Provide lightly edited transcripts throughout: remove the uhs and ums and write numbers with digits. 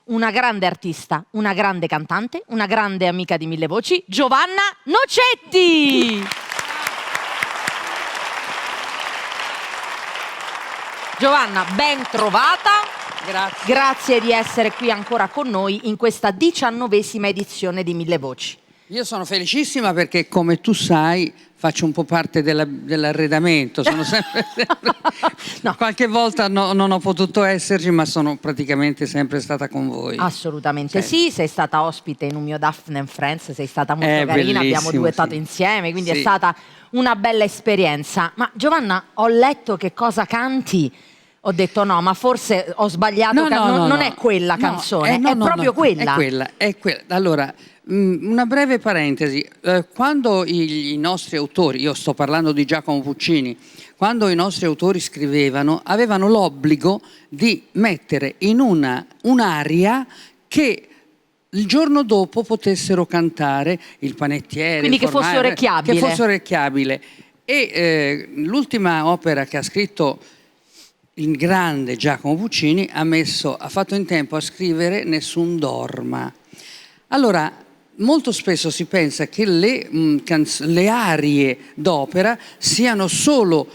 una grande artista, una grande cantante, una grande amica di Mille Voci, Giovanna Nocetti! Giovanna, ben trovata. Grazie. Grazie di essere qui ancora con noi in questa 19ª edizione di Mille Voci. Io sono felicissima perché, come tu sai, faccio un po' parte dell'arredamento. Sono sempre No. Qualche volta non ho potuto esserci, ma sono praticamente sempre stata con voi. Assolutamente sì, sei stata ospite in un mio Daphne and Friends, sei stata molto carina, Bellissimo, abbiamo duettato sì. insieme, quindi Sì. è stata una bella esperienza. Ma Giovanna, ho letto che cosa canti, ho detto no, ma forse ho sbagliato, non è quella canzone, è proprio quella. È quella. Allora, una breve parentesi. Quando i nostri autori, io sto parlando di Giacomo Puccini, quando i nostri autori scrivevano, avevano l'obbligo di mettere in un'aria che il giorno dopo potessero cantare il panettiere, Quindi il che fosse fornaio, orecchiabile. che fosse orecchiabile. E l'ultima opera che ha scritto il grande Giacomo Puccini ha fatto in tempo a scrivere Nessun dorma. Allora, molto spesso si pensa che le arie d'opera siano solo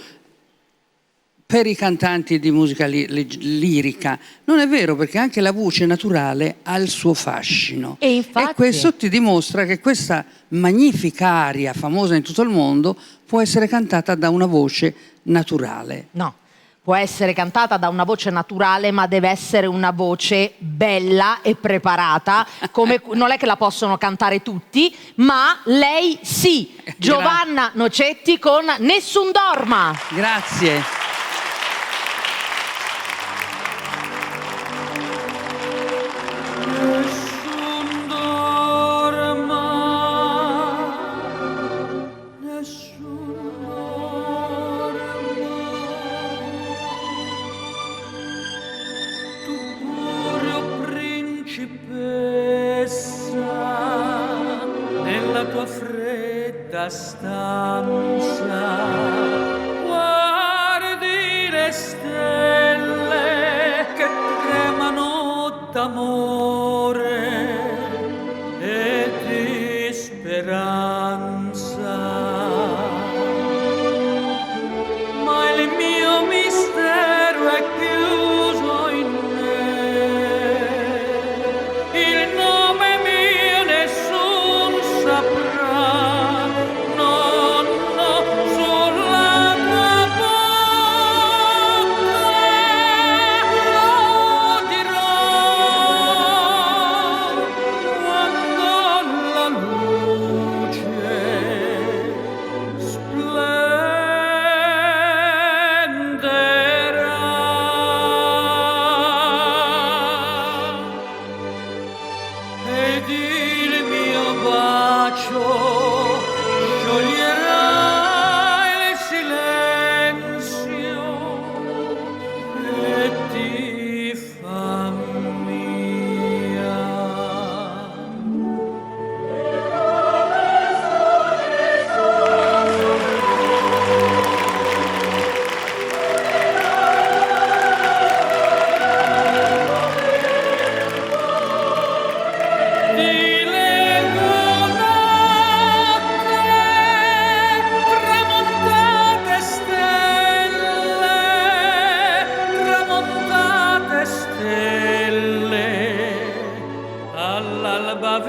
per i cantanti di musica lirica. Non è vero, perché anche la voce naturale ha il suo fascino. E infatti... questo ti dimostra che questa magnifica aria, famosa in tutto il mondo, può essere cantata da una voce naturale. No, può essere cantata da una voce naturale, ma deve essere una voce bella e preparata, non è che la possono cantare tutti, ma lei sì. Giovanna Nocetti con Nessun dorma. Grazie. Nella tua fredda stanza guardi le stelle che tremano d'amore e di speranza, ma il mio mistero è chiuso in me, il nome mio nessun saprà, no, no, sulla tua bocca lo dirò quando la luce splenderà ed il mio bacio scioglierà il silenzio e ti fa mia. Ti leggo notte, tramontate stelle, all'alba